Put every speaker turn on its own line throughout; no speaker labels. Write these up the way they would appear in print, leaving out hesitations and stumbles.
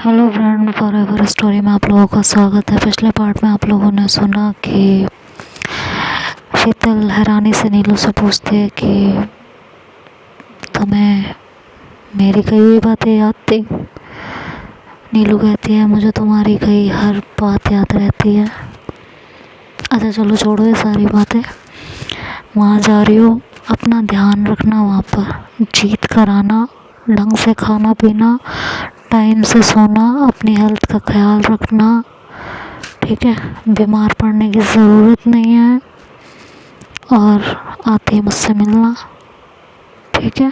Hello friend, forever story में आप लोगों का स्वागत है। पिछले पार्ट में आप लोगों ने सुना कि शीतल हैरानी से नीलू से पूछती है कि तुम्हें मेरी कही हुई बातें याद थी। नीलू कहती है मुझे तुम्हारी कही हर बात याद रहती है। अच्छा चलो छोड़ो ये सारी बातें। वहाँ जा रही हो, अपना ध्यान रखना, वहाँ पर जीत कर आना, ढंग से खाना पीना, टाइम से सोना, अपनी हेल्थ का ख्याल रखना, ठीक है। बीमार पड़ने की ज़रूरत नहीं है और आते ही मुझसे मिलना, ठीक है।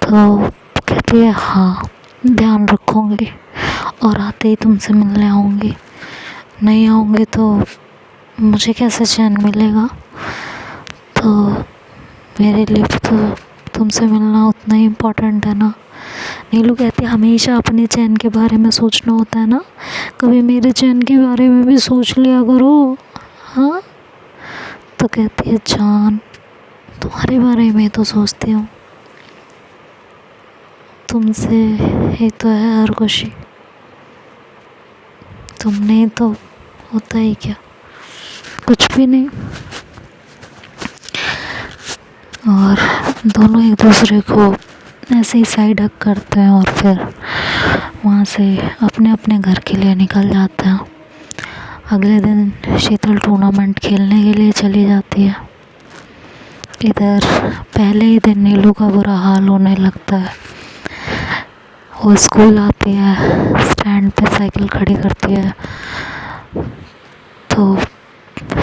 तो कहती है हाँ ध्यान रखूँगी और आते ही तुमसे मिलने आऊँगी। नहीं आऊँगी तो मुझे कैसे चैन मिलेगा। तो मेरे लिए भी तो तुमसे मिलना उतना ही इम्पोर्टेंट है ना। नीलू कहती है हमेशा अपने चैन के बारे में सोचना होता है ना, कभी मेरे चैन के बारे में भी सोच लिया करो। हाँ तो कहती है जान तुम्हारे बारे में तो सोचती हूँ, तुमसे ही तो है हर खुशी, तुमने तो होता ही क्या, कुछ भी नहीं। और दोनों एक दूसरे को ऐसे ही साइड हक करते हैं और फिर वहाँ से अपने अपने घर के लिए निकल जाते हैं। अगले दिन शीतल टूर्नामेंट खेलने के लिए चली जाती है। इधर पहले ही दिन नीलू का बुरा हाल होने लगता है। वो स्कूल आती है, स्टैंड पे साइकिल खड़ी करती है तो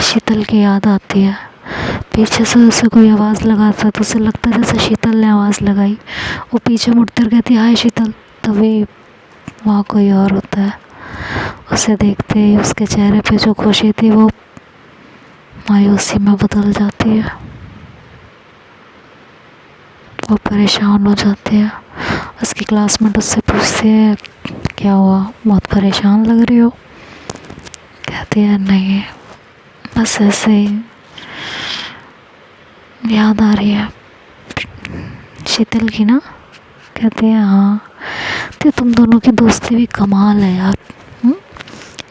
शीतल की याद आती है। पीछे से उसे कोई आवाज़ लगाता है तो उसे लगता है जैसे शीतल ने आवाज़ लगाई। वो पीछे मुड़कर कहती है हाय शीतल, तभी वहाँ कोई और होता है। उसे देखते ही उसके चेहरे पे जो खुशी थी वो मायूसी में बदल जाती है। वो परेशान हो जाती है। उसकी क्लासमेट उससे पूछती है क्या हुआ, बहुत परेशान लग रही हो। कहती है नहीं बस ऐसे ही याद आ रही है शीतल की ना। कहती है हाँ तो तुम दोनों की दोस्ती भी कमाल है यार।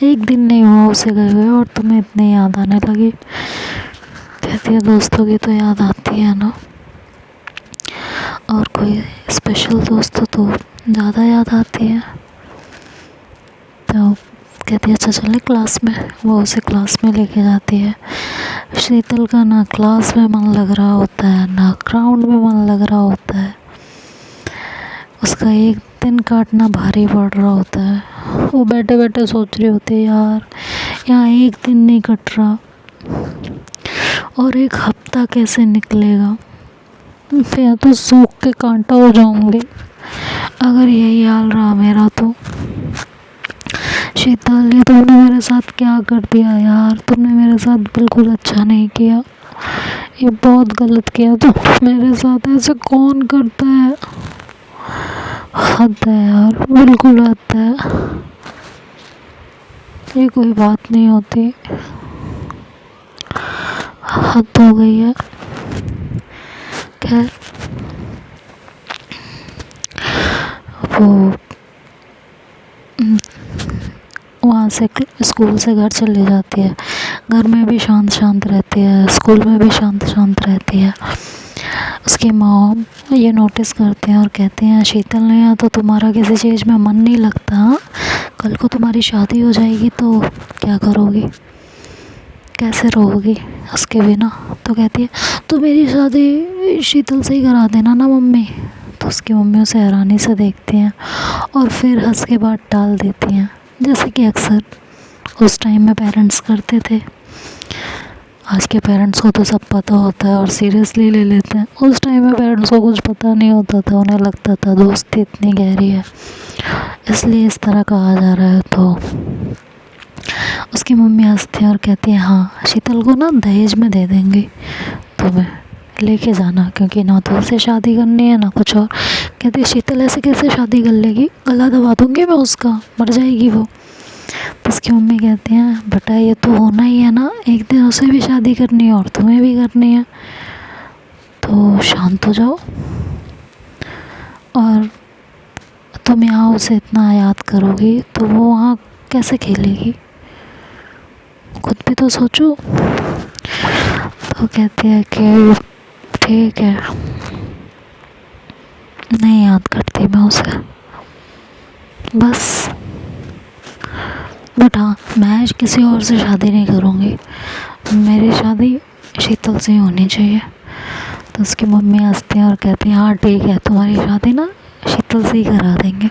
एक दिन नहीं हुआ उसे गए हुए और तुम्हें इतनी याद आने लगी। कहती है दोस्तों की तो याद आती है ना, और कोई स्पेशल दोस्त हो तो ज़्यादा याद आती है। तो कहती है अच्छा चले क्लास में। वो उसे क्लास में लेके जाती है। शीतल का ना क्लास में मन लग रहा होता है ना ग्राउंड में मन लग रहा होता है। उसका एक दिन काटना भारी पड़ रहा होता है। वो बैठे बैठे सोच रही होती है यार यहाँ एक दिन नहीं कट रहा और एक हफ्ता कैसे निकलेगा, फिर तो सूख के कांटा हो जाऊंगी अगर यही हाल रहा मेरा तो। शीतल ये तुमने मेरे साथ क्या कर दिया यार, तुमने मेरे साथ बिल्कुल अच्छा नहीं किया, ये बहुत गलत किया तुमने मेरे साथ, ऐसे कौन करता है। हद है यार, बिल्कुल हद है, ये कोई बात नहीं होती, हद हो गई है। खैर वो वहाँ से स्कूल से घर चली जाती है। घर में भी शांत शांत रहती है, स्कूल में भी शांत शांत रहती है। उसकी माँ ये नोटिस करते हैं और कहते हैं शीतल ने यहाँ तो तुम्हारा किसी चीज़ में मन नहीं लगता, हाँ कल को तुम्हारी शादी हो जाएगी तो क्या करोगी, कैसे रहोगी उसके बिना। तो कहती है तो मेरी शादी शीतल से ही करा देना ना मम्मी। तो उसकी मम्मी उसे हैरानी से देखती हैं और फिर हंस के बात टाल देती हैं, जैसे कि अक्सर उस टाइम में पेरेंट्स करते थे। आज के पेरेंट्स को तो सब पता होता है और सीरियसली ले लेते हैं। उस टाइम में पेरेंट्स को कुछ पता नहीं होता था, उन्हें लगता था दोस्ती इतनी गहरी है इसलिए इस तरह कहा जा रहा है। तो उसकी मम्मी हंसती है और कहती है हाँ शीतल को ना दहेज में दे देंगे, तुम्हें लेके जाना, क्योंकि ना तो उसे शादी करनी है ना कुछ और। कहती है शीतल ऐसे कैसे शादी कर लेगी, गला दबा दूँगी मैं उसका, मर जाएगी वो। तो उसकी मम्मी कहती हैं बेटा ये तो होना ही है ना, एक दिन उसे भी शादी करनी है और तुम्हें भी करनी है, तो शांत हो जाओ और तुम यहाँ उसे इतना याद करोगी तो वो वहाँ कैसे खेलेगी, खुद भी तो सोचो। तो कहती है कि ठीक है, नहीं याद करती मैं उसे, बस। बट हाँ, मैं किसी और से शादी नहीं करूँगी, मेरी शादी शीतल से ही होनी चाहिए। तो उसकी मम्मी हंसती हैं और कहती हैं हाँ ठीक है, तुम्हारी शादी ना शीतल से ही करा देंगे।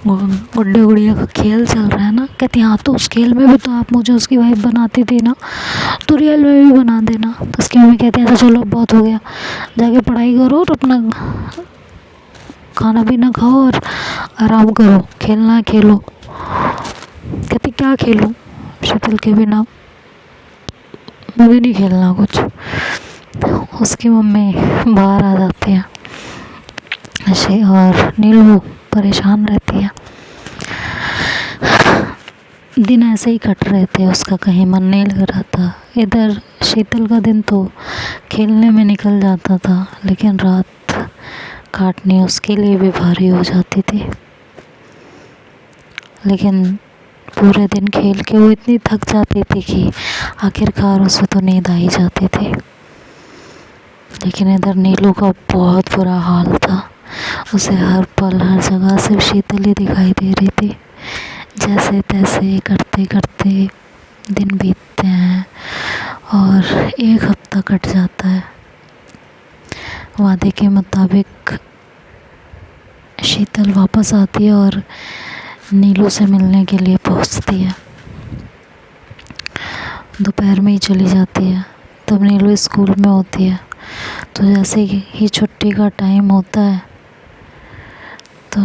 गुड्डे गुड़िया का खेल चल रहा है ना, कहती हाँ तो उस खेल में भी तो आप मुझे उसकी वाइफ बनाती थी ना, तो रियल में भी बना देना। तो उसकी मम्मी कहती है अच्छा चलो अब बहुत हो गया, जाके पढ़ाई करो और अपना खाना पीना खाओ और आराम करो, खेलना खेलो। कहती क्या खेलूँ शीतल के बिना, मुझे नहीं खेलना कुछ। उसकी मम्मी बाहर आ जाती है ऐसे, और नीलू परेशान रहती है। दिन ऐसे ही कट रहे थे, उसका कहीं मन नहीं लग रहा था। इधर शीतल का दिन तो खेलने में निकल जाता था, लेकिन रात काटनी उसके लिए भी भारी हो जाती थी। लेकिन पूरे दिन खेल के वो इतनी थक जाती थी कि आखिरकार उसे तो नींद आ ही जाती थी। लेकिन इधर नीलू का बहुत बुरा हाल था, उसे हर पल हर जगह सिर्फ शीतल ही दिखाई दे रही थी। जैसे तैसे करते करते दिन बीतते हैं और एक हफ्ता कट जाता है। वादे के मुताबिक शीतल वापस आती है और नीलू से मिलने के लिए पहुंचती है। दोपहर में ही चली जाती है, तब नीलू स्कूल में होती है। तो जैसे ही छुट्टी का टाइम होता है तो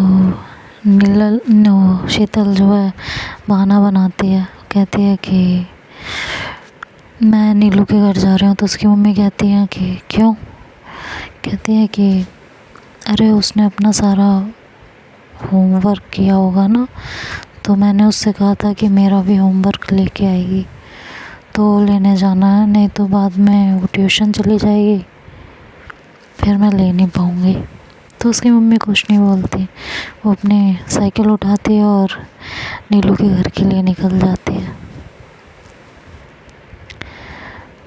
शीतल जो है बहाना बनाती है, कहती है कि मैं नीलू के घर जा रही हूँ। तो उसकी मम्मी कहती है कि क्यों? कहती है कि अरे उसने अपना सारा होमवर्क किया होगा ना, तो मैंने उससे कहा था कि मेरा भी होमवर्क लेके आएगी, तो लेने जाना है, नहीं तो बाद में वो ट्यूशन चली जाएगी, फिर मैं ले नहीं पाऊँगी। तो उसकी मम्मी कुछ नहीं बोलती, वो अपनी साइकिल उठाती है और नीलू के घर के लिए निकल जाती है।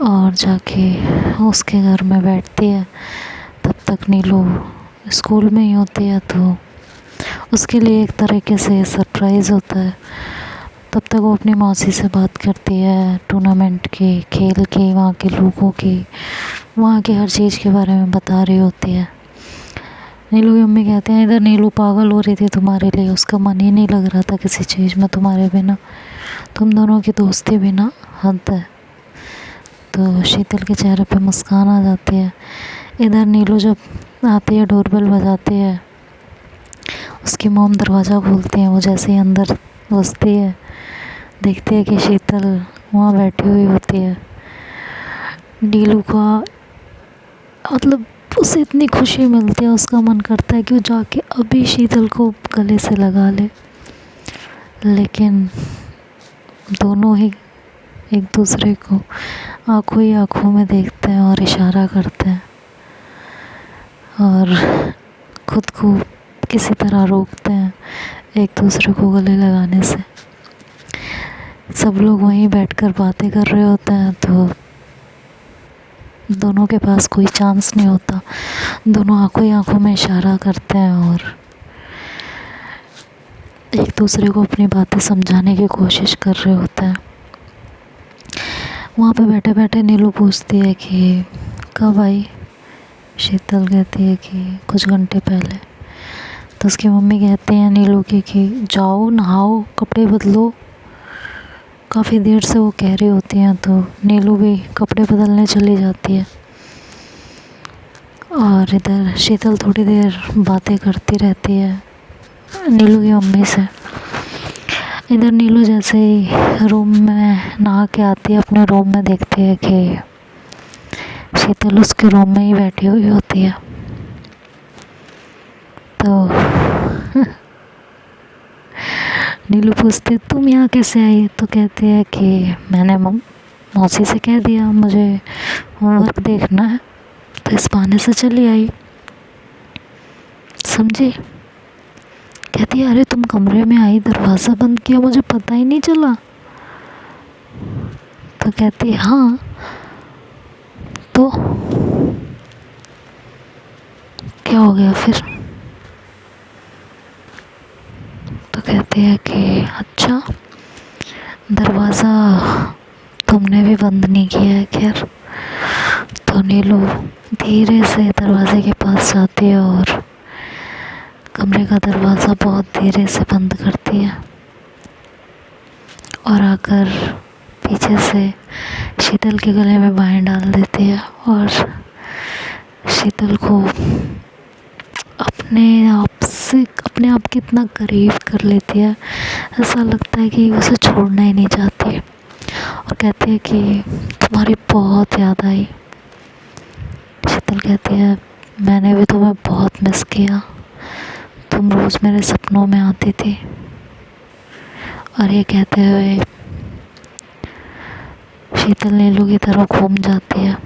और जाके उसके घर में बैठती है। तब तक नीलू स्कूल में ही होती है, तो उसके लिए एक तरीके से सरप्राइज़ होता है। तब तक वो अपनी मौसी से बात करती है, टूर्नामेंट की, खेल की, वहाँ के लोगों की, वहाँ की हर चीज़ के बारे में बता रही होती है। नीलू की मम्मी कहते हैं इधर नीलू पागल हो रही थी तुम्हारे लिए, उसका मन ही नहीं लग रहा था किसी चीज़ में तुम्हारे बिना, तुम दोनों की दोस्ती बिना हद है। तो शीतल के चेहरे पे मुस्कान आ जाती है। इधर नीलू जब आती है, डोरबेल बजाती है, उसकी मॉम दरवाज़ा खोलती है। वो जैसे ही अंदर घुसती है, देखती है कि शीतल वहाँ बैठी हुई होती है। नीलू का मतलब उसे इतनी खुशी मिलती है, उसका मन करता है कि वो जाके अभी शीतल को गले से लगा ले, लेकिन दोनों ही एक दूसरे को आंखों ही आंखों में देखते हैं और इशारा करते हैं और खुद को किसी तरह रोकते हैं एक दूसरे को गले लगाने से। सब लोग वहीं बैठकर बातें कर रहे होते हैं, तो दोनों के पास कोई चांस नहीं होता, दोनों आंखों ही आंखों में इशारा करते हैं और एक दूसरे को अपनी बातें समझाने की कोशिश कर रहे होते हैं। वहाँ पे बैठे बैठे नीलू पूछती है कि कब आई? शीतल कहती है कि कुछ घंटे पहले। तो उसकी मम्मी कहती हैं नीलू की कि जाओ नहाओ, कपड़े बदलो। काफ़ी देर से वो कह रही होती हैं, तो नीलू भी कपड़े बदलने चली जाती है। और इधर शीतल थोड़ी देर बातें करती रहती है नीलू की मम्मी से। इधर नीलू जैसे ही रूम में नहा के आती है, अपने रूम में देखती है कि शीतल उसके रूम में ही बैठी हुई होती है। तो नीलू पूछती तुम यहाँ कैसे आई? तो कहती है कि मैंने मौसी से कह दिया मुझे होमवर्क देखना है, तो इस बहाने से चली आई, समझी? कहती है अरे तुम कमरे में आई, दरवाज़ा बंद किया, मुझे पता ही नहीं चला। तो कहती है हाँ तो क्या हो गया फिर। तो कहती है कि अच्छा दरवाज़ा तुमने भी बंद नहीं किया है। खैर, तो नीलू धीरे से दरवाजे के पास जाती है और कमरे का दरवाज़ा बहुत धीरे से बंद करती है और आकर पीछे से शीतल के गले में बाहें डाल देती है और शीतल को अपने आप के इतना करीब कर लेती है, ऐसा लगता है कि उसे छोड़ना ही नहीं चाहती। और कहती है कि तुम्हारी बहुत याद आई। शीतल कहती है मैंने भी तुम्हें बहुत मिस किया, तुम रोज़ मेरे सपनों में आती थी। और ये कहते हुए शीतल नीलू की तरफ घूम जाती है।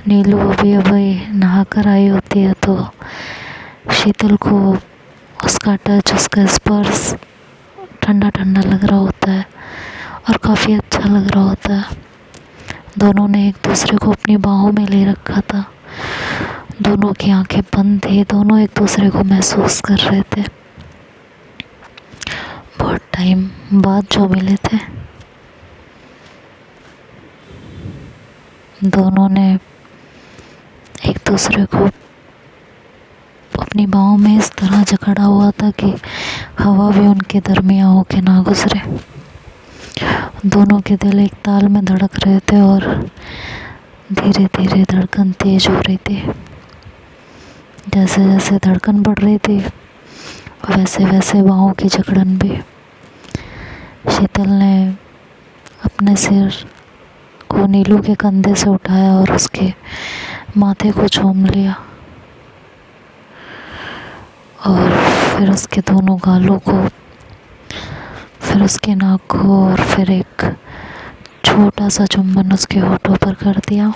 नीलू अभी नहा कर आई होती है तो शीतल को उसका टच, उसका स्पर्श ठंडा ठंडा लग रहा होता है और काफ़ी अच्छा लग रहा होता है। दोनों ने एक दूसरे को अपनी बाहों में ले रखा था, दोनों की आंखें बंद थी, दोनों एक दूसरे को महसूस कर रहे थे। बहुत टाइम बाद जो मिले थे, दोनों ने एक दूसरे को अपनी बाहों में इस तरह जकड़ा हुआ था कि हवा भी उनके दरमियाँ होके ना गुजरे। दोनों के दिल एक ताल में धड़क रहे थे और धीरे धीरे धड़कन तेज हो रही थी। जैसे जैसे धड़कन बढ़ रही थी वैसे वैसे बाहों की जकड़न भी। शीतल ने अपने सिर को नीलू के कंधे से उठाया और उसके माथे को चूम लिया और फिर उसके दोनों गालों को, फिर उसके नाक को और फिर एक छोटा सा चुम्बन उसके होठों पर कर दिया।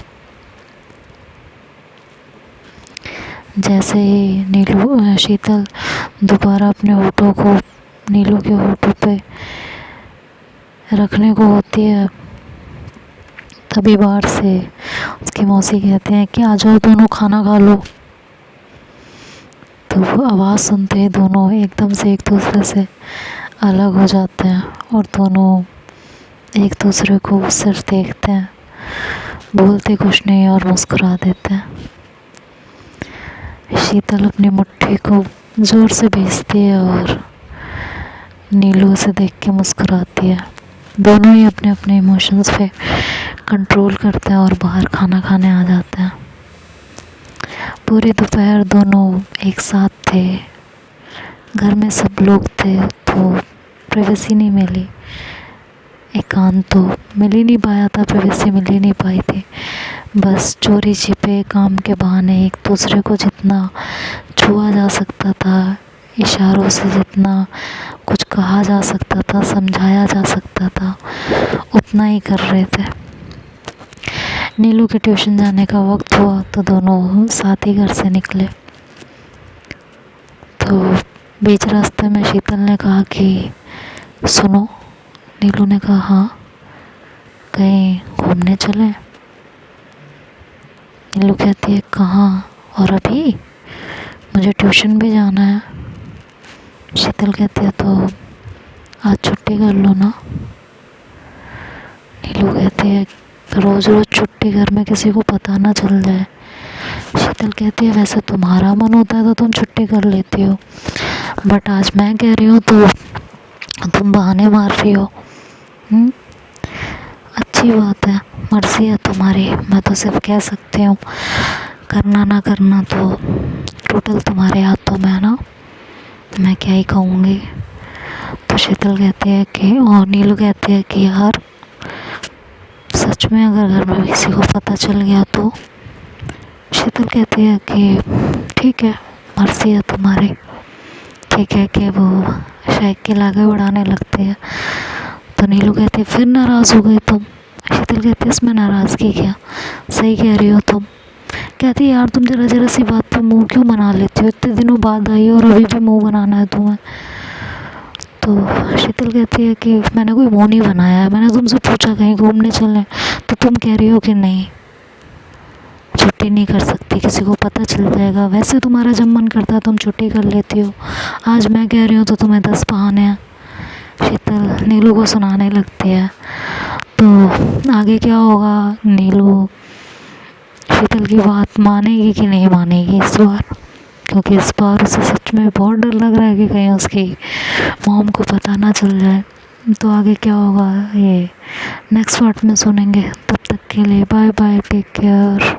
जैसे ही शीतल दोबारा अपने होठों को नीलू के होठों पे रखने को होती है, तभी बाहर से उसकी मौसी कहते हैं कि आ जाओ दोनों खाना खा लो। तो वो आवाज़ सुनते ही दोनों एकदम से एक दूसरे से अलग हो जाते हैं और दोनों एक दूसरे को सिर्फ देखते हैं, बोलते कुछ नहीं और मुस्कुरा देते हैं। शीतल अपनी मुट्ठी को ज़ोर से भेजती है और नीलू उसे देख के मुस्कुराती है। दोनों ही अपने अपने इमोशंस पे कंट्रोल करते हैं और बाहर खाना खाने आ जाते हैं। पूरी दोपहर दोनों एक साथ थे, घर में सब लोग थे तो प्राइवेसी नहीं मिली, एकांत तो मिल ही नहीं पाया था, प्राइवेसी मिल ही नहीं पाई थी। बस चोरी छिपे काम के बहाने एक दूसरे को जितना छुआ जा सकता था, इशारों से जितना कुछ कहा जा सकता था, समझाया जा सकता था, उतना ही कर रहे थे। नीलू के ट्यूशन जाने का वक्त हुआ तो दोनों साथ ही घर से निकले। तो बीच रास्ते में शीतल ने कहा कि सुनो। नीलू ने कहा हाँ, कहीं घूमने चलें। नीलू कहती है कहाँ और अभी, मुझे ट्यूशन भी जाना है। शीतल कहती है तो आज छुट्टी कर लो ना। नीलू कहती है रोज़ रोज़ छुट्टी घर में किसी को पता ना चल जाए। शीतल कहती है वैसे तुम्हारा मन होता है तो तुम छुट्टी कर लेती हो, बट आज मैं कह रही हूँ तो तुम बहाने मार रही हो। अच्छी बात है, मर्ज़ी है तुम्हारी, मैं तो सिर्फ कह सकती हूँ, करना ना करना तो टोटल तुम्हारे हाथों में है ना, मैं क्या ही कहूँगी। तो शीतल कहती है कि, और नीलू कहती है कि यार सच में अगर घर में किसी को पता चल गया तो। शीतल कहती है कि ठीक है, मर्ज़ी है तुम्हारी। ठीक है कि वो शायद की लागत बढ़ाने लगती है। तो नीलू कहती है फिर नाराज़ हो गई तुम। शीतल कहती है इसमें नाराज़गी क्या, सही कह रही हो तुम, कहती यार तुम जरा जरा सी बात पे मुंह क्यों बना लेती हो, इतने दिनों बाद आई हो और अभी भी मुंह बनाना है तुम्हें। तो शीतल कहती है कि मैंने कोई मुंह नहीं बनाया है, मैंने तुमसे पूछा कहीं घूमने चलें तो तुम कह रही हो कि नहीं, छुट्टी नहीं कर सकती, किसी को पता चल जाएगा। वैसे तुम्हारा जब मन करता है तुम छुट्टी कर लेती हो, आज मैं कह रही हूँ तो तुम्हें 10 बहाने हैं। शीतल नीलू को सुनाने लगती है। तो आगे क्या होगा, नीलू शीतल की बात मानेगी कि नहीं मानेगी इस बार, क्योंकि इस बार उसे सच में बहुत डर लग रहा है कि कहीं उसकी मॉम को पता ना चल जाए। तो आगे क्या होगा ये नेक्स्ट पार्ट में सुनेंगे। तब तक के लिए बाय बाय, टेक केयर।